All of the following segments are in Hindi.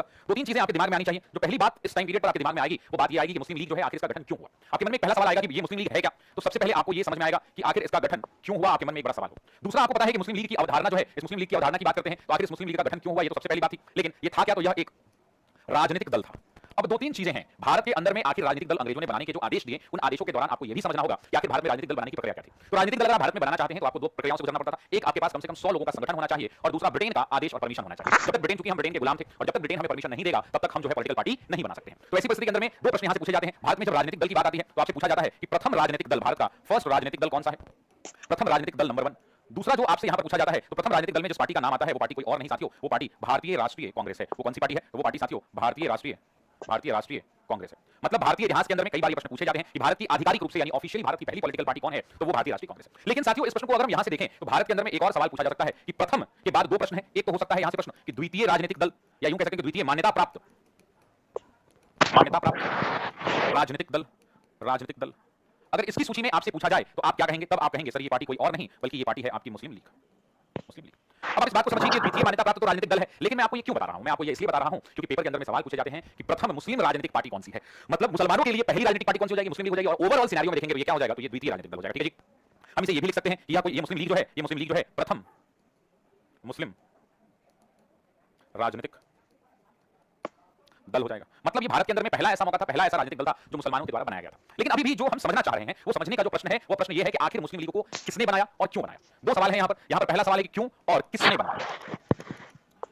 दो तीन चीजें आपके दिमाग में आनी चाहिए। जो पहली बात इस टाइम पीरियड पर आपके दिमाग में आएगी वो बात ये आएगी कि मुस्लिम लीग जो है आखिर इसका गठन क्यों हुआ। आपके मन में पहला सवाल आएगा कि ये मुस्लिम लीग है क्या, तो सबसे पहले आपको ये समझ में आएगा कि आखिर इसका गठन क्यों हुआ, आपके मन में एक बड़ा सवाल हो। दूसरा, आपको पता है कि मुस्लिम लीग की अवधारणा जो है, इस मुस्लिम लीग की अवधारणा की बात करते हैं तो आखिर इस मुस्लिम लीग का गठन क्यों हुआ, ये तो सबसे पहली बात थी। लेकिन ये था क्या, तो यह एक राजनीतिक दल था। अब दो तीन चीजें हैं भारत के अंदर में, आखिर राजनीतिक दल अंग्रेजों ने बनाने के जो आदेश दिए, उन आदेशों के दौरान आपको यह भी समझना होगा कि आखिर भारत में राजनीतिक दल बनाने की प्रक्रिया क्या थी। तो राजनीतिक दल अगर भारत में बनाना चाहते हैं तो आपको दो प्रक्रियाओं से गुजरना पड़ता था। एक, आपके पास कम से कम 100 लोगों का संगठन होना चाहिए, और दूसरा ब्रिटेन का आदेश और परमिशन होना चाहिए। जब तक ब्रिटेन, चूंकि हम ब्रिटेन के गुलाम थे और जब तक ब्रिटेन हमें परमिशन नहीं देगा तब तक हम जो है पॉलिटिकल पार्टी नहीं बना सकते हैं। तो ऐसी परिस्थिति के अंदर में दो प्रश्न यहां से पूछे जाते हैं। भारत में जब राजनीतिक दल की बात आती है तो आपसे पूछा जाता है कि प्रथम राजनीतिक दल, भारत का फर्स्ट राजनीतिक दल कौन सा है, प्रथम राजनीतिक दल नंबर 1। दूसरा जो आपसे यहां पर पूछा जाता है, तो प्रथम राजनीतिक दल में जिस पार्टी का नाम आता है वो पार्टी कोई और नहीं साथियों, वो पार्टी भारतीय राष्ट्रीय कांग्रेस है। वो कौन सी पार्टी है, वो पार्टी साथियों भारतीय राष्ट्रीय कांग्रेस है। मतलब भारतीय इतिहास के अंदर में कई बार ये प्रश्न पूछे जाते हैं कि भारत की आधिकारिक रूप से यानी ऑफिशियली भारत की पहली पॉलिटिकल पार्टी कौन है, तो वो भारतीय राष्ट्रीय कांग्रेस है। लेकिन साथियों इस प्रश्न को अगर हम यहां से देखें तो भारत के अंदर में एक और सवाल पूछा जा सकता है कि प्रथम के बाद दो प्रश्न है। एक तो हो सकता है यहां से प्रश्न कि द्वितीय राजनीतिक दल, या यूं कह सकते हैं कि द्वितीय मान्यता प्राप्त राजनीतिक दल। अगर इसकी सूची में आपसे पूछा जाए तो आप क्या कहेंगे, तब आप कहेंगे सर ये पार्टी कोई और नहीं बल्कि ये पार्टी है आपकी मुस्लिम लीग। अब आप इस बात को समझिए कि द्वितीय मान्यता प्राप्त तो राजनीतिक दल है, लेकिन मैं आपको ये क्यों बता रहा हूं, मैं आपको ये इसलिए बता रहा हूं क्योंकि पेपर के अंदर में सवाल पूछे जाते हैं कि प्रथम मुस्लिम राजनीतिक पार्टी कौन सी है। मतलब मुसलमानों के लिए पहली राजनीतिक पार्टी कौन सी हो जाएगी, मुस्लिम लीग हो जाएगी, और ओवरऑल सिनेरियो में देखेंगे ये क्या हो जाएगा, तो ये द्वितीय राजनीतिक दल हो जाएगा। ठीक है जी, हम इसे ये भी लिख सकते हैं कि ये मुस्लिम लीग जो है प्रथम मुस्लिम राजनीतिक दल हो जाएगा। मतलब ये भारत के अंदर में पहला ऐसा मौका था, पहला ऐसा राजनीतिक दल था जो मुसलमानों के द्वारा बनाया गया था। लेकिन अभी भी जो हम समझना चाह रहे हैं, वो समझने का जो प्रश्न है, वो प्रश्न ये है कि आखिर मुस्लिम लीग को किसने बनाया और क्यों बनाया। दो सवाल हैं यहाँ पर पहला सवाल है कि क्यों और किसने बनाया।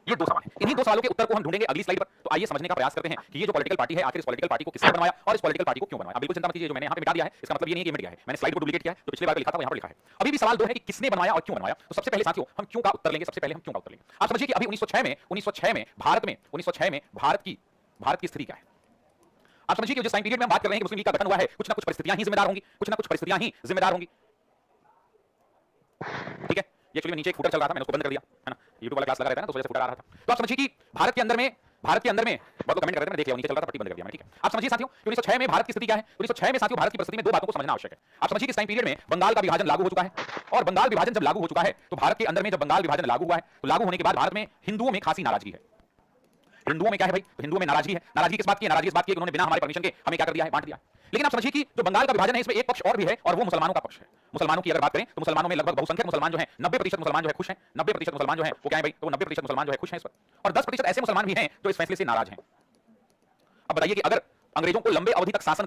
ये दो सवाल हैं। इन्हीं दो सवालों के उत्तर को हम ढूंढेंगे अगली स्लाइड पर। तो आइए समझने का प्रयास करते हैं कि ये जो पॉलिटिकल पार्टी है, आखिर इस पॉलिटिकल पार्टी को किसने बनवाया और इस पॉलिटिकल पार्टी को क्यों बनवाया। आप बिल्कुल चिंता मत कीजिए, जो मैंने यहाँ पे मिटा दिया है इसका मतलब ये नहीं कि मिट गया है, मैंने स्लाइड को डुप्लीकेट किया है, जो पिछली बार लिखा था वो यहाँ पर लिखा है। अभी भी सवाल दो है कि किसने बनवाया और क्यों बनवाया। तो सबसे पहले साथियों हम क्यों का उत्तर लेंगे, सबसे पहले हम क्यों का उत्तर लेंगे। आप समझिए कि अभी 1906 में भारत की स्थिति क्या है। आप समझिए कि जिस टाइम पीरियड में हम बात कर रहे हैं कि मुस्लिम लीग का गठन हुआ है, कुछ ना कुछ परिस्थितियां ही जिम्मेदार होंगी, ठीक है। ये एक्चुअली नीचे एक फुटर चल रहा था, मैंने उसको बंद कर दिया, है ना, YouTube वाला क्लास लगा रहता है ना, तो वजह से फुटर आ रहा था। तो आप समझिए कि भारत के अंदर में बहुत लोग कमेंट कर रहे थे, मैं देख लिया, नीचे चल रहा था, पट्टी बंद कर दिया मैंने, ठीक है। आप समझिए साथियों 1906 में भारत की स्थिति क्या है। 1906 में साथियों भारत की परिस्थिति में दो बातों को समझना आवश्यक है। आप समझिए कि इस टाइम पीरियड में बंगाल का विभाजन लागू हो चुका है, और बंगाल विभाजन जब लागू हो चुका है तो भारत के अंदर में जब बंगाल विभाजन लागू हुआ है तो लागू होने के बाद भारत में हिंदुओं में खासी नाराजगी है। हिंदुओं में क्या है भाई, तो हिंदुओं में नाराजगी है। नाराजगी किस बात की है, नाराजगी इस बात की है कि उन्होंने बिना हमारे परमिशन के हमें क्या कर दिया है, बांट दिया। लेकिन आप समझिए कि जो बंगाल का विभाजन है इसमें एक पक्ष और भी है, और वो मुसलमानों का पक्ष है। मुसलमानों की अगर बात करें तो मुसलमानों में लगभग बहुसंख्यक मुसलमान जो हैं, 90% मुसलमान जो है खुश हैं, 90% मुसलमान जो है वो क्या है भाई, तो 90% मुसलमान जो है खुश हैं इस पर, और 10% ऐसे मुसलमान भी हैं जो इस फैसले से नाराज हैं। अब बताइए कि अगर अंग्रेजों को लंबे अवधि तक शासन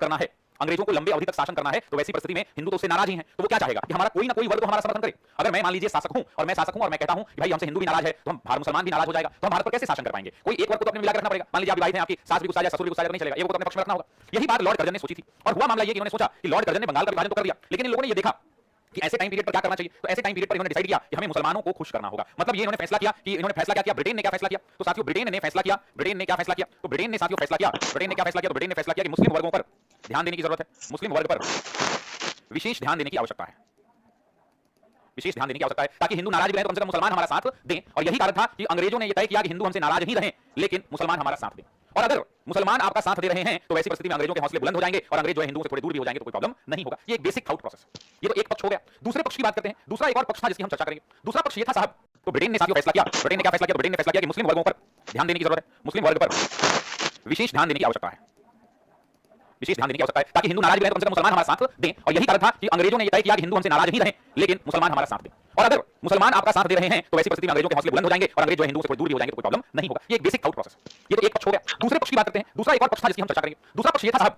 करना है, तो वैसी परिस्थिति में हिंदू तो उससे नाराज ही हैं, तो वो क्या चाहेगा कि हमारा कोई ना कोई वर्ग तो हमारा समर्थन करे। अगर मैं मान लीजिए शासक हूं और मैं कहता हूं कि भाई हमसे हिंदू भी नाराज है तो हम भारत मुसलमान भी नाराज हो जाएगा, तो हम भारत पर कैसे शासन कर पाएंगे। कोई एक वर्ग को तो अपने मिला के रखना पड़ेगा। मान लीजिए आप भाई हैं, आपकी सास भी गुस्सा जाए, ससुर भी गुस्सा जाए, नहीं चलेगा, ये वो तो अपने पक्ष में रखना होगा। यही बात लॉर्ड कर्जन ने सोची थी, और हुआ मामला ये कि इन्होंने सोचा कि लॉर्ड कर्जन ने बंगाल का विभाजन तो कर दिया, लेकिन इन लोगों ने ये देखा कि ऐसे टाइम पीरियड पर क्या करना चाहिए। तो ऐसे टाइम पीरियड पर इन्होंने डिसाइड किया कि हमें मुसलमानों को खुश करना होगा। मतलब ये इन्होंने फैसला किया कि ब्रिटेन ने क्या फैसला किया, तो साथियों ब्रिटेन ने क्या फैसला किया, तो ब्रिटेन ने क्या फैसला किया कि मुस्लिम वर्गों पर ध्यान देने की जरूरत है, मुस्लिम वर्ग पर विशेष ध्यान देने की आवश्यकता है, ताकि हिंदू नाराज भी रहे तो कम से कम मुसलमान हमारा साथ दें। और यही कारण था कि अंग्रेजों ने यह तय किया कि हिंदू हमसे नाराज ही रहें लेकिन मुसलमान हमारा साथ दें। और अगर मुसलमान आपका साथ दे रहे हैं तो वैसी परिस्थिति में अंग्रेजों के हौसले बुलंद हो जाएंगे और अंग्रेज जो है हिंदुओं से थोड़े दूर भी हो जाएंगे तो कोई प्रॉब्लम नहीं होगा। ये एक बेसिक थॉट प्रोसेस। ये तो एक पक्ष हो गया। दूसरे पक्ष की बात करते हैं। दूसरा एक और पक्ष था जिसकी हम चर्चा करेंगे। दूसरा पक्ष ये था साहब, तो ब्रिटेन ने साथियों फैसला किया, ब्रिटेन ने क्या फैसला किया कि मुस्लिम वर्गों पर ध्यान देने की जरूरत है, मुस्लिम वर्ग पर विशेष ध्यान देने की आवश्यकता है, ताकि हिंदू नाराज भी रहे तो कम से कम मुसलमान हमारा साथ दें। और यही कारण था कि अंग्रेजों ने यह तय किया कि हिंदू हमसे नाराज ही रहें लेकिन मुसलमान हमारा साथ दें। और अगर मुसलमान आपका साथ दे रहे हैं तो वैसी परिस्थिति में अंग्रेजों के हौसले बुलंद हो जाएंगे और अंग्रेज जो हिंदुओं से थोड़ी दूर भी हो जाएंगे तो कोई प्रॉब्लम नहीं होगा। ये एक बेसिक थॉट प्रोसेस। ये तो एक पक्ष हो गया। दूसरे पक्ष की बात करते हैं। दूसरा एक और पक्ष था जिसकी हम चर्चा करेंगे। दूसरा पक्ष ये था साहब,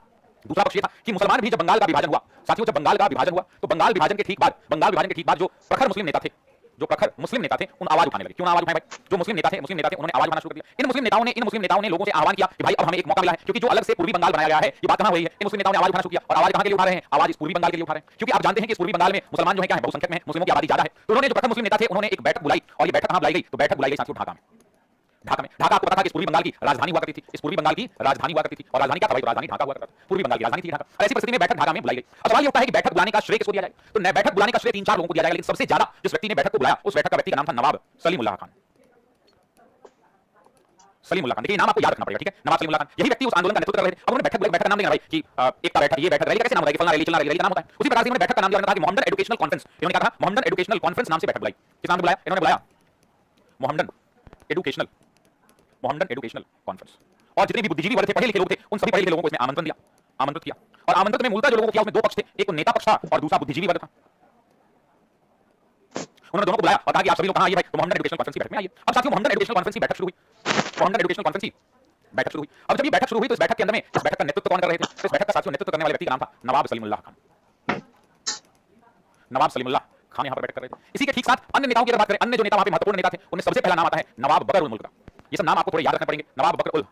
कि मुसलमान भी जब बंगाल का विभाजन हुआ, साथियों जब बंगाल का विभाजन हुआ तो बंगाल विभाजन के ठीक बाद जो प्रखर मुस्लिम नेता थे उन आवाज उठाने लगे। क्यों आवाज उठाए भाई, जो मुस्लिम नेता थे उन्होंने आवाज उठाना शुरू कर दिया। इन मुस्लिम नेताओं ने लोगों से आह्वान किया कि भाई अब हमें एक मौका मिला है, क्योंकि जो अलग से पूर्वी बंगाल बनाया गया है, ये बात कहां हुई है, इन मुस्लिम नेताओं ने आवाज उठाना शुरू किया। और आवाज कहां के लिए उठा रहे हैं, आवाज इस पूर्वी बंगाल के लिए उठा रहे हैं, क्योंकि आप जानते हैं कि इस पूर्वी बंगाल में मुसलमान जो है क्या है, बहुसंख्यक में मुस्लिमों की आबादी ज्यादा है। तो उन्होंने जो प्रथम मुस्लिम नेता थे उन्होंने एक बैठक बुलाई, और ये बैठक कहां बुलाई गई, तो बैठक बुलाई गई साथियों ढाका में। ढाका आपको पता था कि इस पूर्वी बंगाल की राजधानी हुआ करती थी, और राजधानी क्या था भाई, तो राजधानी ढाका हुआ करता था, पूर्वी बंगाल की राजधानी थी ढाका। और ऐसी परिस्थिति में बैठक ढाका में बुलाई गई। अब सवाल ये उठता है कि बैठक बुलाने का श्रेय किसको दिया जाए, तो बैठक बुलाने का श्रेय 3-4 लोगों को दिया जाएगा, लेकिन सबसे ज्यादा जिस व्यक्ति ने बैठक को बुलाया उस बैठक का व्यक्ति का नाम था नवाब सलीमुल्लाह खान। देखिए नाम आपको याद रखना पड़ेगा, ठीक है, नवाब सलीमुल्लाह खान। यही व्यक्ति उस आंदोलन का नेतृत्व कर रहे थे। अब उन्होंने बैठक का नाम देंगे भाई कि एकता बैठक, ये बैठक, रैली का कैसे नाम होता है, फलाना रैली, चलना रैली का नाम होता है। उसी प्रकार से उन्होंने बैठक का नाम दिया, उन्होंने कहा कि मोहम्मदन एजुकेशनल कॉन्फ्रेंस। इन्होंने कहा मोहम्मदन एजुकेशनल कॉन्फ्रेंस नाम से बैठक बुलाई। किस नाम से बुलाया, इन्होंने बुलाया Mohammedan educational Mohammedan educational conference. और जितने भी बुद्धिजीवी वर्ग थे, पढ़े लिखे लोग थे, उन सभी पढ़े लिखे लोगों को इसमें आमंत्रण दिया, आमंत्रित किया। और आमंत्रित में मूलतः जो लोगों को किया उसमें दो पक्ष थे, एक तो नेता पक्ष था और दूसरा बुद्धिजीवी वर्ग था। उन्होंने दोनों को बुलाया और कहा कि आप सभी लोग कहां आइए भाई, तो मोहम्मदन एजुकेशनल कॉन्फ्रेंस की बैठक में आइए। अब साथियों मोहम्मदन एजुकेशनल कॉन्फ्रेंस की बैठक शुरू हुई, मोहम्मदन एजुकेशनल कॉन्फ्रेंस की बैठक शुरू हुई। अब जब ये बैठक शुरू हुई तो इस बैठक के अंदर में इस बैठक का नेतृत्व कौन कर रहे थे? तो इस बैठक का साथियों नेतृत्व करने वाले व्यक्ति का नाम था नवाब सलीमुल्लाह खान। नवाब सलीमुल्लाह खान यहां पर बैठक कर रहे थे। इसी के ठीक साथ अन्य नेताओं की अगर बात करें, अन्य जो नेता वहां पे महत्वपूर्ण नेता थे, उनमें सबसे पहला नाम आता है नवाब बकर उल मुल्क का। ये सब नाम आपको थोड़े याद रखने पड़ेंगे। नवाब बकर उल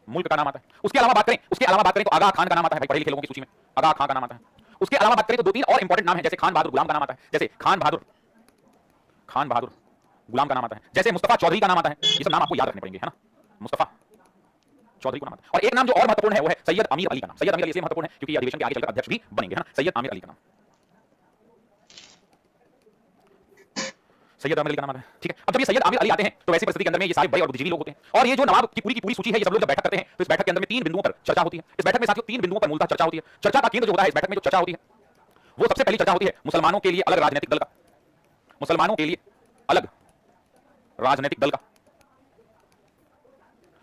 मुल्क का नाम आता है। उसके अलावा बात करें तो आगा खान का नाम आता है भाई, पढ़े लिखे लोगों की सूची में आगा खान का नाम आता है। उसके अलावा बात करें तो दो तीन और इंपॉर्टेंट नाम है, जैसे खान बहादुर गुलाम का नाम आता है, जैसे खान बहादुर गुलाम का नाम आता है, जैसे मुस्तफा चौधरी का नाम आता है। ये सब नाम आपको याद रखने पड़ेंगे, है ना। मुस्तफा चौधरी का नाम आता है। और एक नाम जो और महत्वपूर्ण है वो है सैयद अमीर अली का नाम। सैयद अमीर अली इसलिए महत्वपूर्ण है क्योंकि ये अधिवेशन के आगे चलकर अध्यक्ष भी बनेंगे, है ना। सैयद अमीर अली का नाम, सैयद आमिर अली का नाम आता है, ठीक है। अब जब ये सैयद आमिर अली आते हैं तो वैसी परिस्थिति के अंदर में ये सारे बड़े और बुद्धिजीवी लोग होते हैं। और ये जो नवाब की पूरी सूची है, ये सब लोग जब बैठक करते हैं तो इस बैठक के अंदर में तीन बिंदुओं पर चर्चा होती है। इस बैठक में साथियों तीन बिंदुओं पर मूलतः चर्चा होती है। चर्चा का केंद्र जो होता है इस बैठक में, जो चर्चा होती है वो सबसे पहली चर्चा होती है मुसलमानों के लिए अलग राजनीतिक दल का, मुसलमानों के लिए अलग राजनीतिक दल का,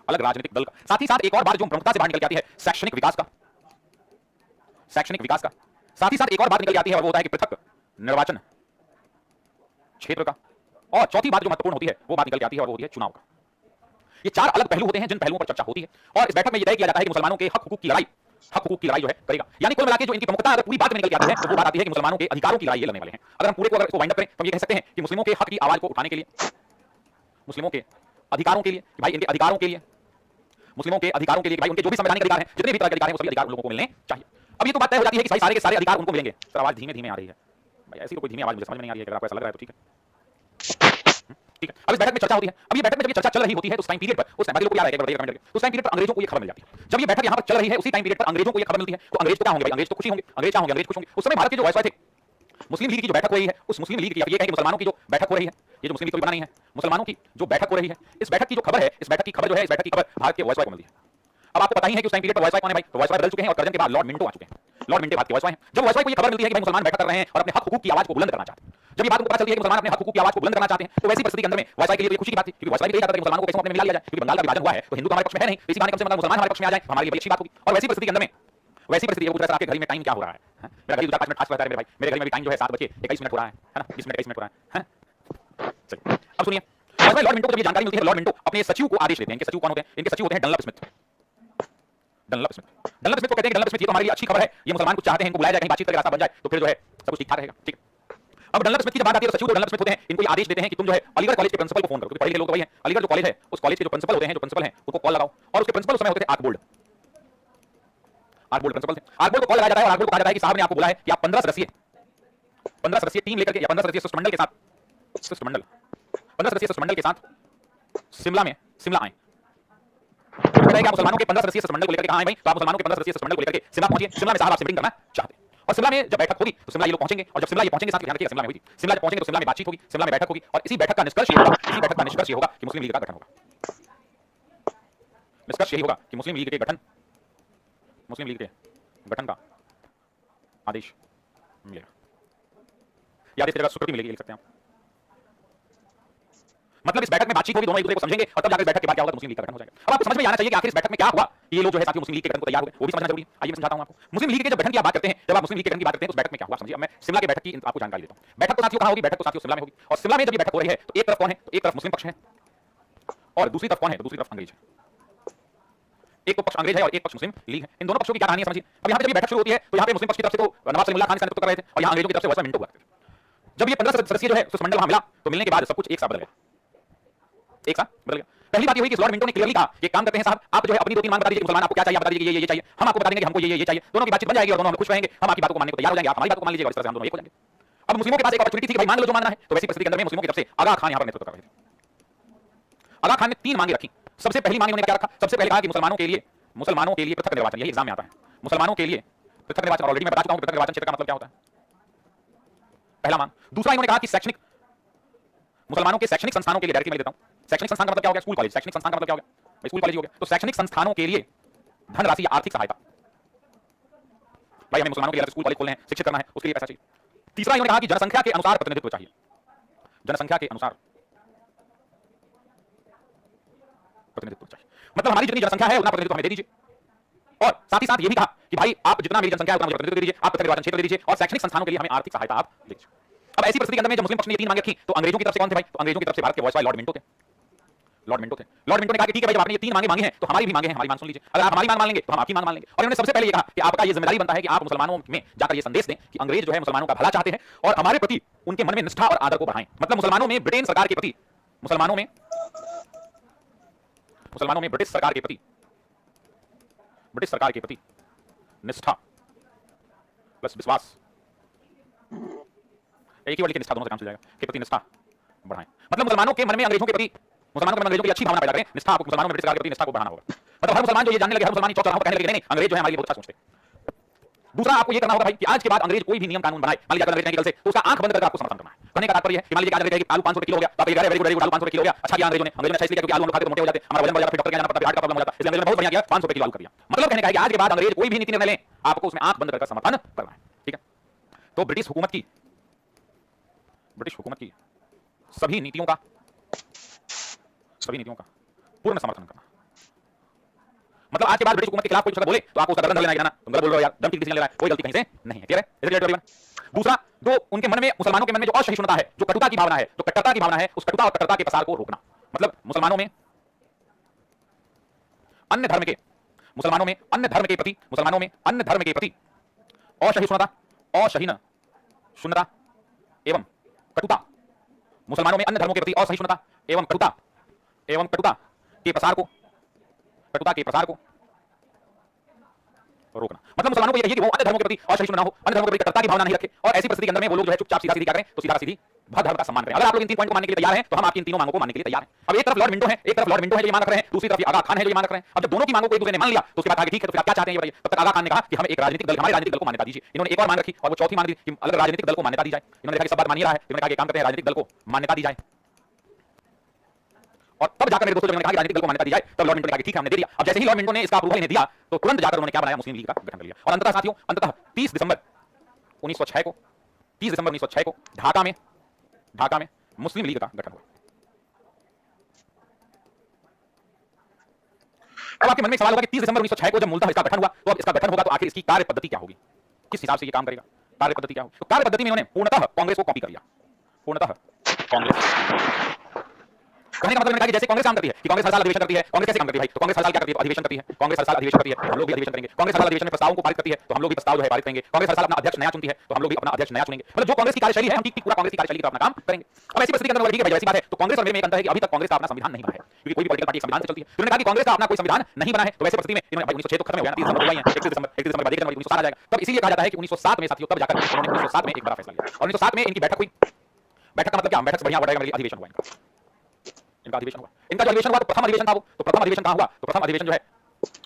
अलग राजनीतिक दल का। साथ ही साथ एक और बात जो प्रमुखता से बाहर निकल के आती है शैक्षणिक विकास का, शैक्षणिक विकास का। साथ ही साथ एक और बात निकल के आती है और वो होता है कि पृथक निर्वाचन क्षेत्र का। और चौथी बात जो महत्वपूर्ण होती है वो बात निकल के आती है और वो होती है चुनाव का। ये चार अलग पहलू होते हैं जिन पहलुओं पर चर्चा होती है। और इस बैठक में यह तय किया जाता है कि मुसलमानों के हक हुकूक की लड़ाई जो है करेगा। यानी कुल मिलाकर जो इनकी प्रमुखता अगर पूरी बात में निकल के आती है तो वो बात आती है कि मुसलमानों के अधिकारों की लड़ाई ये लड़ने वाले हैं। अगर हम पूरे को अगर इसको वाइंड अप करें तो ये कह सकते हैं कि मुस्लिमों के हक की आवाज को उठाने के लिए, मुस्लिमों के अधिकारों के लिए भाई, इनके अधिकारों के लिए, मुस्लिमों के अधिकारों के लिए भाई, उनके जो भी संवैधानिक अधिकार हैं, जितने भी तरह के अधिकार हैं, वो सभी अधिकार लोगों को मिलने चाहिए। अब ये तो बात तय हो जाती है कि भाई सारे के सारे अधिकार उनको मिलेंगे। सर आवाज धीमे धीमे आ रही है भाई, ऐसी तो कोई धीमी आवाज मुझे समझ में नहीं आ रही है। अगर आपको ऐसा लग रहा है तो ठीक है, ठीक है। अब इस बैठक में चर्चा होती है। अब ये बैठक में जब ये चर्चा चल रही होती है तो उस टाइम पीरियड पर, उस टाइम बाकी लोग को याद है बताइए कमेंट करके, उस टाइम पीरियड पर अंग्रेजों को ये खबर मिल जाती है। जब ये बैठक यहां पर चल रही है उसी टाइम पीरियड पर अंग्रेजों को ये खबर मिलती है तो अंग्रेज तो क्या होंगे भाई, अंग्रेज तो खुशी होंगे, अंग्रेज क्या होंगे, अंग्रेज खुश होंगे। उस समय भारत के जो वायसराय थे, मुस्लिम लीग की जो बैठक हो रही है, उस मुस्लिम लीग की, ये कहें कि मुसलमानों की जो बैठक हो रही है, ये जो मुस्लिम लीग तो बना नहीं है, मुसलमानों की जो बैठक हो रही है, इस बैठक की जो खबर है, इस बैठक की खबर जो है, इस बैठक की खबर भारत के वायसराय को मिलती है। अब आपको पता ही है कि उस टाइम पीरियड पर वायसराय कौन है भाई, तो वायसराय बदल चुके हैं और करजन के बाद लॉर्ड मिंटो आ चुके हैं। लॉर्ड मिंटो भारत के वायसराय हैं। जब वायसराय को ये खबर मिलती है कि भाई मुसलमान बैठक कर रहे हैं और अपने हक हुकूक की आवाज को बुलंद करना चाहते हैं, जब ये बात उनको पता चलती है कि मुसलमान अपने हक हुकूक की आवाज को बुलंद करना चाहते हैं, तो वैसी परिस्थिति के अंदर में वायसराय के लिए खुशी की बात थी, क्योंकि वायसराय भी चाहता था कि मुसलमानों को कैसे अपने मिला लिया जाए, क्योंकि बंगाल का विभाजन हुआ है तो हिंदू हमारे पक्ष में है नहीं, इसी बहाने कम से कम मुसलमान हमारे पक्ष में आ जाए, हमारे लिए बड़ी अच्छी बात होगी। और वैसी परिस्थिति के अंदर में, वैसी परिस्थिति पूछ रहा है आपके घर में टाइम क्या हो रहा है? मेरा घर 4-5 मिनट खास रहता है मेरे भाई, मेरे घर में भी टाइम जो है 7:21 हो रहा है ना, 20 मिनट 21 मिनट हो रहा है। चलिए अब सुनिए, लॉर्ड मिंटो को जब ये जानकारी मिलती है, लॉर्ड मिंटो अपने सचिव को आदेश देते हैं। इनके सचिव कौन होते हैं? इनके सचिव होते हैं डनलप स्मिथ। डनलप स्मिथ को कहते हैं कि डनलप स्मिथ ये तो हमारे लिए अच्छी खबर है, ये मुसलमान कुछ चाहते हैं, इनको बुलाया जाए, कहीं बातचीत का रास्ता बन जाए तो फिर जो है सब कुछ ठीक ठाक रहेगा, ठीक है। अब डनलप स्मिथ की जब बात आती है तो सचिव जो डनलप स्मिथ होते हैं, इनको ये आदेश देते हैं कि तुम जो है अलीगढ़ कॉलेज के प्रिंसिपल को फोन करो, क्योंकि पढ़े लिखे लोग तो वही हैं। अलीगढ़ जो कॉलेज है, उस कॉलेज के जो प्रिंसिपल होते हैं, जो प्रिंसिपल हैं, उनको कॉल लगाओ। और उसके प्रिंसिपल उस समय होते थे आर्कबोल्ड प्रिंसिपल थे। आर्कबोल्ड को कॉल लगाया जाता है और आर्कबोल्ड को कहा जाता है कि साहब ने आपको बुलाया है कि आप 15 सदस्यीय टीम लेकर के या 15 सदस्यीय शिष्टमंडल के साथ, शिष्टमंडल 15 सदस्यीय शिष्टमंडल के साथ शिमला आए। तो कहता है कि आप मुसलमानों के 15 सदस्यीय शिष्टमंडल को लेकर के कहां आए भाई, तो आप मुसलमानों के 15 सदस्यीय शिष्टमंडल को लेकर के शिमला पहुंचिए। शिमला में साहब आपसे मीटिंग करना चाहते हैं। और शिमला में जब बैठक होगी तो शिमला ये लोग पहुंचेंगे, और जब शिमला ये पहुंचेंगे, साथ ध्यान रखिएगा शिमला में हुई थी, शिमला जब पहुंचेंगे तो शिमला में बातचीत होगी, शिमला में बैठक होगी, और इसी बैठक का निष्कर्ष ये होगा, इसी बैठक का निष्कर्ष ये होगा कि मुस्लिम लीग का गठन होगा। निष्कर्ष यही होगा कि मुस्लिम लीग के गठन, मुस्लिम लीग के गठन का आदेश मिलेगा, या आदेश की जगह स्वीकृति मिलेगी, लिख सकते हैं आप। मतलब इस बैठक में बातचीत होगी, दोनों एक दूसरे को समझेंगे और तब जाकर इस बैठक के बाद क्या होगा तो मुस्लिम लीग का गठन हो जाएगा। अब आपको समझ में आना चाहिए कि आखिर इस बैठक में क्या हुआ, ये लोग जो है साथियों मुस्लिम लीग के गठन को तैयार हो गए, वो भी समझना जरूरी है। आइए मैं समझाता हूं आपको। मुस्लिम लीग के जब गठन की बात करते हैं, जब आप मुस्लिम लीग के गठन की बात करते हैं तो उस बैठक में क्या हुआ समझिए। अब मैं शिमला के बैठक की आपको जानकारी देता हूं। बैठक तो साथियों कहां होगी? बैठक तो साथियों शिमला में होगी। और शिमला में जब ये बैठक हो रही है तो एक तरफ कौन है? तो एक तरफ मुस्लिम पक्ष है और दूसरी तरफ कौन है? तो दूसरी तरफ अंग्रेज है। एक तो पक्ष अंग्रेज है और एक पक्ष मुस्लिम लीग है। इन दोनों पक्षों की क्या कहानी है समझिए। अब यहां पे जब ये बैठक शुरू होती है तो यहां पे मुस्लिम पक्ष की तरफ से तो नवाब सलीमुल्लाह खान इसका नेतृत्व कर रहे थे और यहां अंग्रेजों की तरफ से वायसराय मिंटो हुआ। जब ये 15 सदस्यीय जो है शिष्टमंडल वहां मिला तो मिलने के बाद सब कुछ एक साथ बदल गया, एक साथ बदल गया। पहली बात ये हुई कि लॉर्ड मिंटो ने क्लियरली कहा कि काम करते हैं साहब, आप जो है अपनी दो तीन मांग बता दीजिए, मुसलमान आपको क्या चाहिए बता दीजिए, ये चाहिए, हम आपको बता देंगे कि हमको ये चाहिए। दोनों की बातचीत बन जाएगी और दोनों हम खुश रहेंगे, हम आपकी बातों को मानने को तैयार हो जाएंगे, आप हमारी बातों को मान लीजिएगा, इस तरह से हम दोनों एक हो जाएंगे। अब मुस्लिमों के पास एक अपॉर्चुनिटी थी कि भाई मान लो जो मानना है, तो वैसी परिस्थिति के अंदर में मुस्लिमों की तरफ से आगा खान यहां पर नेतृत्व कर रहे थे। आगा खान ने 3 मांगे रखी। सबसे पहली मांग उन्होंने क्या रखा? सबसे पहले कहा कि मुसलमानों के लिए पृथक निर्वाचन, यही एग्जाम में आता है, मुसलमानों के लिए पृथक निर्वाचन। ऑलरेडी मैं बता चुका हूं पृथक निर्वाचन क्षेत्र का मतलब क्या होता है, पहला मांग। दूसरा इन्होंने कहा कि शैक्षणिक, मुसलमानों के शैक्षणिक संस्थानों के लिए, डायरेक्टली मैं देता हूं, शैक्षणिक संस्थान का मतलब क्या हो गया? School college. शैक्षणिक संस्थान का मतलब क्या हो गया? स्कूल कॉलेज हो गया। तो शैक्षणिक संस्थानों के लिए धनराशि या आर्थिक सहायता, भाई हमें मुसलमानों के लिए स्कूल कॉलेज खोलने हैं, शिक्षित करना है, उसके लिए पैसा चाहिए। तीसरा इन्होंने कहा कि जनसंख्या के अनुसार प्रतिनिधित्व चाहिए, जनसंख्या के अनुसार प्रतिनिधित्व चाहिए, मतलब हमारी जितनी जनसंख्या है उतना प्रतिनिधित्व हमें दे दीजिए। और साथ ही साथ ये भी कहा कि भाई आप जितना मेरी जनसंख्या है उतना मुझे प्रतिनिधित्व दे दीजिए, आप प्रत्येक निर्वाचन क्षेत्र दे दीजिए और शैक्षणिक संस्थानों के लिए हमें आर्थिक सहायता आप दे दीजिए। अब ऐसी परिस्थिति के अंदर में जब मुस्लिम पक्ष ने ये तीन मांगे रखी तो अंग्रेजों की तरफ से कौन थे भाई? तो अंग्रेजों की तरफ से भारत के वॉइसरॉय लॉर्ड मिंटो थे। लॉर्ड मिंटो थे। लॉर्ड मिंटो ने कहा कि ठीक है भाई, जब आपने ये तीन मांगे मांगी हैं तो हमारी भी मांगे हैं, हमारी मांग सुन लीजिए। अगर आप हमारी मांग मान लेंगे तो हम आपकी मांग मान लेंगे। और उन्होंने सबसे पहले ये कहा कि आपका ये जिम्मेदारी बनता है कि आप मुसलमानों में जाकर ये संदेश दें कि अंग्रेज जो है मुसलमानों का भला चाहते हैं और हमारे प्रति उनके मन में निष्ठा और आदर को बढ़ाएं। मतलब मुसलमानों में ब्रिटेन सरकार के प्रति मुसलमानों में ब्रिटिश सरकार के प्रति निष्ठा प्लस विश्वास, एक ही वाली की निष्ठा दोनों से काम चल जाएगा, के प्रति निष्ठा बढ़ाएं। मतलब मुसलमानों के मन में अंग्रेजों के प्रति, मुसलमानों के मन में अंग्रेजों की अच्छी भावना पैदा करें। निष्ठा आपको मुसलमानों में ब्रिटिश सरकार के प्रति निष्ठा को बढ़ाना होगा। मतलब हर मुसलमान जो ये जानने लगे, हर मुसलमान चौक चौराहों पर कहने लगे नहीं अंग्रेज जो है हमारे लिए बहुत अच्छा सोचते। दूसरा आपको ये करना होगा भाई कि आज के बाद अंग्रेज कोई भी नियम कानून बनाए, मान लीजिए अंग्रेज कल से, तो उसका आंख बंद करके आपको समर्थन करना है। कहने का तात्पर्य है कि मान लीजिए आज अंग्रेज आलू 500 किलो हो गया तो आप ये कह रहे हैं वेरी गुड आलू 500 किलो हो गया, अच्छा किया अंग्रेजों ने अच्छा इसलिए क्योंकि आलू हम लोग खाते तो मोटे हो जाते, हमारा वजन बढ़ जाता, फिर डॉक्टर के जाना पड़ता, हार्ट का प्रॉब्लम हो जाता, इसलिए अंग्रेजों ने बहुत बढ़िया किया 500 किलो आलू कर दिया। मतलब कहने का है कि आज के बाद अंग्रेज कोई भी नीति निर्णय लें आपको उसमें आंख बंद करके समर्थन करना है। ठीक है, तो ब्रिटिश हुकूमत की सभी नीतियों का पूर्ण समर्थन करना। मतलब आज के बाद ब्रिटिश हुकूमत के खिलाफ कोई बोले तो आपको उसका गर्दन लेना है, तुम गलत बोल रहे हो यार, दम किसी ने ले रहा है, कोई गलती कहीं से नहीं है। क्लियर है? दूसरा, जो उनके मन में, मुसलमानों के मन में जो असहिष्णुता है, जो कटुता की भावना है, जो कट्टरता की भावना है, उस कटुता और कट्टरता के प्रसार को रोकना। मतलब मुसलमानों में अन्य धर्म के प्रति असहिष्णुता एवं कटुता, मुसलमानों में अन्य धर्मों के प्रति असहिष्णुता एवं कटुता के प्रसार को रोकना। मतलब मुसलमानों को ये कहिए कि वो अन्य धर्मों के प्रति असहिष्णु ना हो, अन्य धर्मों के प्रति कट्टरता की भावना नहीं रखे और ऐसी परिस्थिति के अंदर में वो लोग जो है चुपचाप सीधा सीधी क्या करें, तो सीधा सीधी धर्म का सम्मान करें। अगर आप लोग इन तीन पॉइंट को मानने के लिए तैयार हैं तो हम आपकी इन तीनों मांगों को मानने के लिए तैयार हैं। अब एक तरफ लॉर्ड मिंटो है जो ये मान रख रहे हैं, दूसरी तरफ आगा खान है जो ये मान रख रहे हैं। अब जब दोनों की मांगों को एक दूसरे ने मान लिया तो उसके बाद आगे ठीक है, तो फिर आप क्या चाहते हैं ये बताइए। तब तक आगा खान ने कहा कि हम एक राजनीतिक दल, हमारे राजनीतिक दल को मान्यता दीजिए। इन्होंने एक और मांग रखी और वो चौथी मांग दी कि अलग राजनीतिक दल को मान्यता दी जाए। इन्होंने देखा कि सब बात मान ही रहा है, इन्होंने कहा कि काम करते हैं राजनीतिक दल को मान्यता दी जाए। और तब जाकर मेरे दोस्तों ने कहा कि राजनीतिक दल को मान्यता दी जाए, तब लॉर्ड मिंटो ने कहा कि ठीक है हमने दे दिया। अब जैसे ही लॉर्ड मिंटो ने इसका अप्रूवल इन्हें दिया तो तुरंत जाकर उन्होंने क्या बनाया, मुस्लिम लीग का गठन कर लिया। और अंततः साथियों, अंततः 30 दिसंबर 1906 को ढाका में मुस्लिम लीग का गठन हुआ। अब आपके मन में सवाल होगा कि 30 दिसंबर 1906 को जब मूलतः इसका गठन हुआ तो अब इसका गठन होगा तो आखिर इसकी कार्य पद्धति क्या होगी, किस हिसाब से ये काम करेगा, कार्य पद्धति क्या होगी। तो कार्य पद्धति में इन्होंने पूर्णतः कांग्रेस को कॉपी कर लिया। पूर्णतः कांग्रेस कहने का मतलब है कि जैसे कांग्रेस काम करती है कि कांग्रेस हर साल अधिवेशन करती है, कांग्रेस कैसे काम करती है भाई, तो कांग्रेस हर साल क्या करती है, अधिवेशन करती है। कांग्रेस हर साल अधिवेशन करती है, हम लोग भी अधिवेशन करेंगे। कांग्रेस हर साल अधिवेशन में प्रस्तावों को पारित करती है तो हम लोग भी प्रस्ताव जो है पारित करेंगे। कांग्रेस हर साल अपना अध्यक्ष नया चुनती है तो हम लोग भी अपना अध्यक्ष नया चुनेंगे। मतलब जो कांग्रेस की कार्यशैली है हम ठीक पूरा कांग्रेस की कार्यशैली का अपना काम करेंगे। अब ऐसी परिस्थिति के अंदर ठीक है भाई, ऐसी बात है तो कांग्रेस और मेरे में एक अंतर है कि अभी तक कांग्रेस का अपना संविधान नहीं बना है, क्योंकि कोई भी पॉलिटिकल पार्टी संविधान से चलती है। उन्होंने कहा कि कांग्रेस का अपना कोई संविधान नहीं बना है, तो वैसे परिस्थिति में इन्होंने 1906 तो खत्म हो गया, 30 दिसंबर हुआ है, 31 दिसंबर बाद 1 जनवरी 1907 आ जाएगा। तब इसीलिए कहा जाता है कि 1907 में साथियों तब जाकर उन्होंने 1907 में एक बड़ा फैसला लिया और 1907 में इनकी बैठक हुई। बैठक का मतलब क्या, बैठक से बढ़िया बढ़ेगा, अधिवेशन हुआ इनका अधिवेशन हुआ। इनका जो अधिवेशन हुआ तो प्रथम अधिवेशन था वो, तो प्रथम अधिवेशन कहां हुआ, तो प्रथम अधिवेशन जो है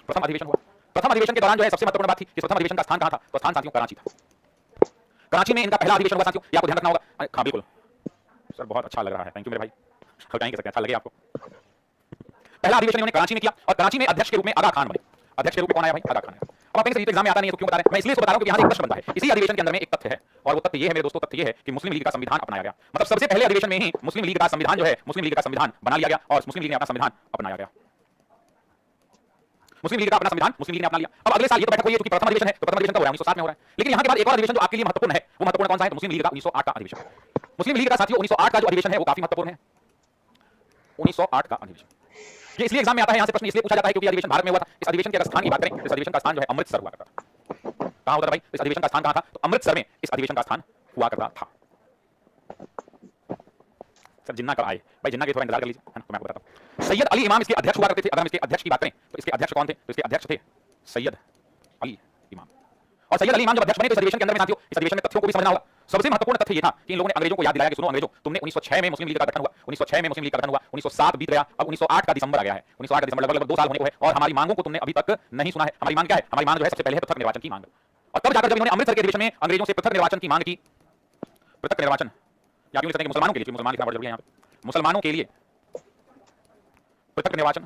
प्रथम अधिवेशन हुआ। प्रथम अधिवेशन के दौरान जो है सबसे महत्वपूर्ण बात थी कि प्रथम अधिवेशन का स्थान कहां था, तो स्थान साथियों कराची था। कराची में इनका पहला अधिवेशन हुआ साथियों, ये आपको ध्यान रखना होगा। हां बिल्कुल सर, बहुत अच्छा लग रहा है, थैंक यू मेरे भाई, हल्का ही कह सकते हैं, अच्छा लगे आपको। पहला अधिवेशन इन्होंने कराची में किया और कराची में अध्यक्ष के रूप में आगा खान बने। अध्यक्ष के रूप में कौन आया भाई, आगा खान है। अब आप कहेंगे एग्जाम में आता नहीं है तो क्यों बता रहे हैं, मैं इसलिए बता रहा हूं कि यहां एक प्रश्न बनता है। इसी अधिवेशन के अंदर में एक तथ्य है और वो तथ्य ये है मेरे दोस्तों, तथ्य ये है कि मुस्लिम लीग का संविधान अपनाया गया। मतलब सबसे पहले अधिवेशन में ही मुस्लिम लीग का संविधान जो है, मुस्लिम लीग का संविधान बना लिया गया और मुस्लिम लीग ने अपना संविधान अपनाया गया। मुस्लिम लीग का अपना संविधान मुस्लिम लीग ने अपना लिया। अब अगले साल ये तो बैठक हुई है, क्योंकि प्रथम अधिवेशन है तो प्रथम अधिवेशन कब हो रहा है, 1907 में हो रहा है। लेकिन यहां के बाद एक और अधिवेशन जो आपके लिए महत्वपूर्ण है, वो महत्वपूर्ण कौन सा है, तो मुस्लिम लीग का 1908 का अधिवेशन। मुस्लिम लीग का साथियों 1908 का जो अधिवेशन है वो काफी महत्वपूर्ण है। 1908 का अधिवेशन ये इसलिए एग्जाम में आता है, यहां से प्रश्न इसलिए पूछा जाता है क्योंकि अधिवेशन भारत में हुआ था। इस अधिवेशन के अगर स्थान की बात करें, इस अधिवेशन का स्थान जो है अमृतसर हुआ करता था। कहां होता था भाई, इस अधिवेशन का स्थान कहां था, तो अमृतसर में इस अधिवेशन का स्थान हुआ करता था। सर जिन्ना कब आए भाई, जिन्ना के थोड़ा इंतजार कर लीजिए, है ना, तो मैं आपको बताता हूं। सैयद अली इमाम इसके अध्यक्ष हुआ करते थे। अगर हम इसके अध्यक्ष की बात करें तो इसके अध्यक्ष कौन थे, तो इसके अध्यक्ष थे सैयद अली इमाम। और सैयद अली इमाम जब अध्यक्ष बने तो इस अधिवेशन के अंदर में साथियों, इस अधिवेशन में तथ्यों को भी समझना होगा। सबसे महत्वपूर्ण तथ्य ये था कि इन लोगों ने अंग्रेजों को याद दिलाया कि सुनो अंग्रेजों, तुमने 1906 में मुस्लिम लीग का गठन हुआ, 1906 में मुस्लिम लीग का गठन हुआ, 1907 बीत गया, अब 1908 का दिसंबर आ गया है। 1908 का दिसंबर लगभग 2 साल होने को है और हमारी मांगों को तुमने अभी तक नहीं सुना है। हमारी मांग क्या है, हमारी मांग जो है सबसे पहले है पृथक निर्वाचन की मांग। और तब जाकर जब इन्होंने अमृतसर के अधिवेशन में अंग्रेजों से पृथक निर्वाचन की मांग की, पृथक निर्वाचन या क्यों लिखते हैं मुसलमानों के लिए, मुसलमान लिखना बहुत जरूरी है यहाँ पे, मुसलमानों के लिए पृथक निर्वाचन,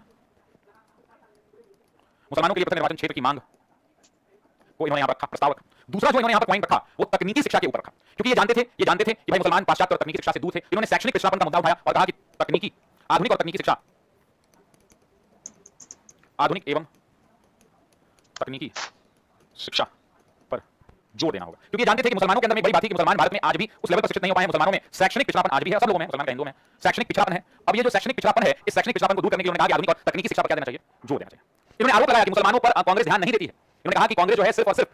मुसलमानों के लिए पृथक निर्वाचन क्षेत्र की मांग को इन्होंने यहां पर रखा, प्रस्ताव रखा। दूसरा जो इन्होंने यहां पर पॉइंट रखा वो तकनीकी शिक्षा के ऊपर रखा, क्योंकि ये जानते थे कि भाई मुसलमान पाश्चात्य और तकनीकी शिक्षा से दूर थे। इन्होंने शैक्षणिक पिछड़ापन का मुद्दा उठाया और कहा कि तकनीकी, आधुनिक और तकनीकी शिक्षा आधुनिक एवं तकनीकी शिक्षा पर जोर देना होगा, क्योंकि जानते थे कि मुसलमानों के अंदर में बड़ी बात थी कि मुसलमान भारत में आज भी उस लेवल पर शिक्षित नहीं हो पाए। मुसलमानों में शैक्षणिक पिछड़ापन आज भी है, सब लोगों में, मुसलमान का हिंदुओं में शैक्षणिक पिछड़ापन है। अब ये जो शैक्षणिक पिछड़ापन है, इस शैक्षणिक पिछड़ापन को दूर करने के लिए उन्होंने कहा कि आधुनिक और तकनीकी शिक्षा पर क्या देना चाहिए, जोर देना चाहिए। इन्होंने आरोप लगाया कि मुसलमानों पर कांग्रेस ध्यान नहीं देती है। इन्होंने कहा कि कांग्रेस जो है सिर्फ और सिर्फ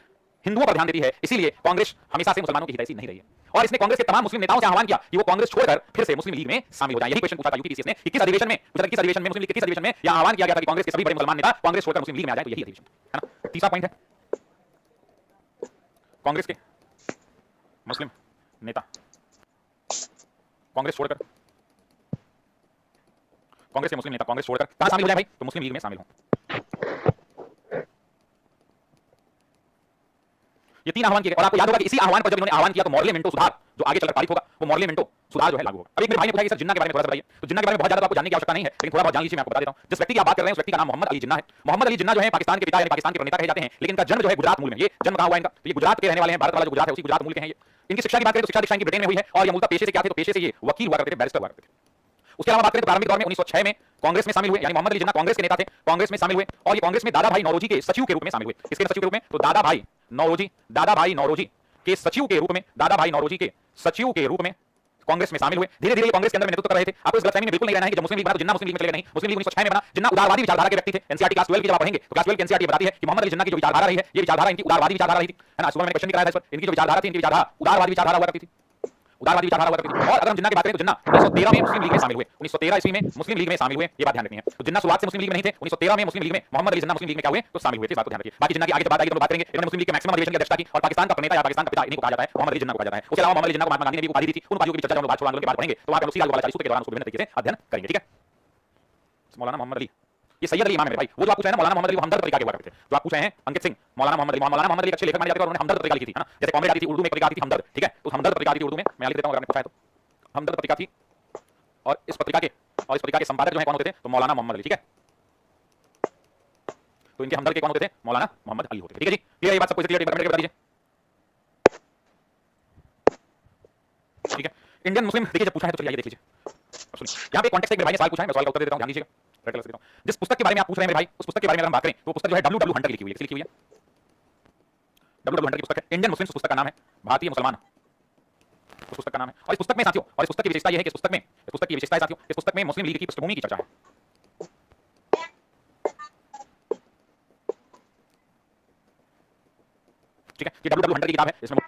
हिंदुओं पर ध्यान देती है, इसीलिए कांग्रेस हमेशा से मुसलमानों की हितैषी नहीं रही है। और इसने कांग्रेस के तमाम मुस्लिम नेताओं से आह्वान किया कि वो कांग्रेस छोड़कर फिर से मुस्लिम लीग में शामिल हो जाएं। यही क्वेश्चन पूछा था यूपीसीएस ने कि किस अधिवेशन में, किस अधिवेशन में, मुस्लिम लीग के किस अधिवेशन में यह आह्वान किया गया था कि कांग्रेस के सभी बड़े मुसलमान नेता कांग्रेस छोड़कर मुस्लिम लीग में आ जाएं। तो यही अधिवेशन है ना। तीसरा पॉइंट है, कांग्रेस के मुस्लिम नेता कांग्रेस छोड़कर, कांग्रेस के मुस्लिम नेता कांग्रेस छोड़कर कहां शामिल हो जाए भाई, तो मुस्लिम लीग में शामिल हो। ये तीन आह्वान किए गए। और आपको याद होगा कि इसी आह्वान पर जब इन्होंने आह्वान किया तो मॉर्ले मिंटो सुधार जो आगे चलकर पारित होगा, वो मॉर्ले मिंटो सुधार जो है लागू होगा। अब एक मेरे भाई ने पूछा कि सर जिन्ना के बारे में थोड़ा सा बताइए, तो जिन्ना के बारे में बहुत ज्यादा आपको जानने की आवश्यकता नहीं है, लेकिन थोड़ा बहुत जान लीजिए, मैं आपको बता देता हूं। जिस व्यक्ति की आप बात कर रहे हैं उस व्यक्ति का नाम मोहम्मद अली जिन्ना है। मोहम्मद अली जिन्ना जो है पाकिस्तान के पिता यानी पाकिस्तान के प्रणेता कहे जाते हैं, लेकिन इनका जन्म जो है गुजरात मूल में। ये जन्म कहां हुआ इनका, तो ये गुजरात के रहने वाले हैं, भारत वाला जो गुजरात है उसी गुजरात मूल के हैं ये। इनकी शिक्षा की बात करें तो शिक्षा दीक्षा इनकी ब्रिटेन में हुई है, और ये मूलतः पेशे से क्या थे, तो पेशे से ये वकील हुआ करते थे, बैरिस्टर हुआ करते थे। उसके अलावा बात करें तो प्रारंभिक दौर में 1906 में कांग्रेस में शामिल हुए, यानी मोहम्मद अली जिन्ना कांग्रेस के नेता थे, कांग्रेस में शामिल हुए, और ये कांग्रेस में दादा भाई नौरोजी के सचिव के रूप में शामिल हुए। किसके सचिव के रूप में, तो दादा भाई नौरोजी के सचिव के रूप में, दादा भाई नौरोजी के सचिव के रूप में कांग्रेस में शामिल हुए। धीरे धीरे कांग्रेस के अंदर में नेतृत्व कर रहे थे। आपको इस गलतफहमी में बिल्कुल नहीं रहना है कि जब मुस्लिम लीग बना तो जिन्ना मुस्लिम लीग में चले गए, नहीं। मुस्लिम लीग 1906 में बना। जिन्ना उदारवादी विचारधारा के व्यक्ति थे। एनसीईआरटी क्लास 12 की जब आप पढ़ेंगे तो क्लास 12 की एनसीईआरटी बताती है कि मोहम्मद अली जिन्ना की जो विचारधारा रही है, ये विचारधारा इनकी उदारवादी विचारधारा रही थी, है ना। सुबह मैंने क्वेश्चन भी कराया था इस पर। इनकी जो विचारधारा थी, इनकी विचारधारा उदारवादी विचारधारा हुआ करती थी, उदारवादी विचारधारा हुआ करती थी। और अगर हम जिन्ना की बात करें तो जिन्ना 1913 में मुस्लिम लीग में शामिल हुए, 1913 ईस्वी में मुस्लिम लीग में शामिल हुए, ये बात ध्यान रखनी है। तो जिन्ना शुरुआत से मुस्लिम लीग में नहीं थे, 1913 में मुस्लिम लीग में मोहम्मद अली जिन्ना मुस्लिम लीग में क्या हुए, तो शामिल हुए थे। इस बात को ध्यान रखिए। बाकी जिन्ना की आगे जब बात आएगी तो बात करेंगे। इन्होंने मुस्लिम लीग के मैक्सिमम अधिवेशन की अध्यक्षता की, और पाकिस्तान का प्रणेता या पाकिस्तान का पिता इन्हीं को कहा जाता है, मोहम्मद अली जिन्ना को कहा जाता है। उसके अलावा मोहम्मद अली जिन्ना को महात्मा गांधी ने भी उपाधि दी थी। उन उपाधियों की चर्चा हम बात छोड़ आंदोलन के बाद पढ़ेंगे, तो वहां पर उसी वाला 40 सूत्र के दौरान उसको विभिन्न तरीके से अध्ययन करेंगे, ठीक है। मौलाना मोहम्मद अली, ये सैयद अली इमाम है मेरे भाई। वो जो आप पूछ रहे हैं ना, मौलाना मोहम्मद अली वो हमदर्द तरीका के हुआ करते थे। जो आप पूछ रहे हैं अंकित सिंह, मौलाना मोहम्मद अली अच्छे लेखक माने जाते थे, और उन्होंने हमदर्द तरीका लिखी थी, है ना। जैसे कॉमेडी आती थी उर्दू में, एक तरीका आती थी हमदर्द, ठीक है। तो हमदर्द तरीका आती थी उर्दू में, मैं लिख देता हूं अगर आपने पूछा है तो। हमदर्द पत्रिका थी, और इस पत्रिका के संपादक जो है कौन होते थे, तो मौलाना मोहम्मद अली, ठीक है। तो इनके हमदर्द के कौन होते थे, मौलाना मोहम्मद अली होते थे, ठीक है जी। क्लियर ये बात सबको क्लियर कमेंट करके बता दीजिए, ठीक है। इंडियन मुस्लिम देखिए जब पूछा है तो चलिए आइए देख लीजिए। यहाँ पे कॉन्टेक्स्ट एक मेरे भाई ने सवाल पूछा है, मैं सवाल का उत्तर दे देता हूं, ध्यान दीजिएगा। जिस पुस्तक के बारे में आप पूछ रहे हैं मेरे भाई, उस पुस्तक के बारे में अगर हम बात करें तो पुस्तक जो है W हंटर की लिखी हुई है। लिखी हुई है W हंटर की पुस्तक है, इंडियन मुस्लिम्स पुस्तक का नाम है, भारतीय मुसलमान उस पुस्तक का नाम है। और इस पुस्तक में साथियों, और इस पुस्तक की विशेषता यह है कि इस पुस्तक की विशेषता है साथियों, इस पुस्तक में मुस्लिम लीग की पृष्ठभूमि की चर्चा है, ठीक है। ये W हंटर की किताब है, इसमें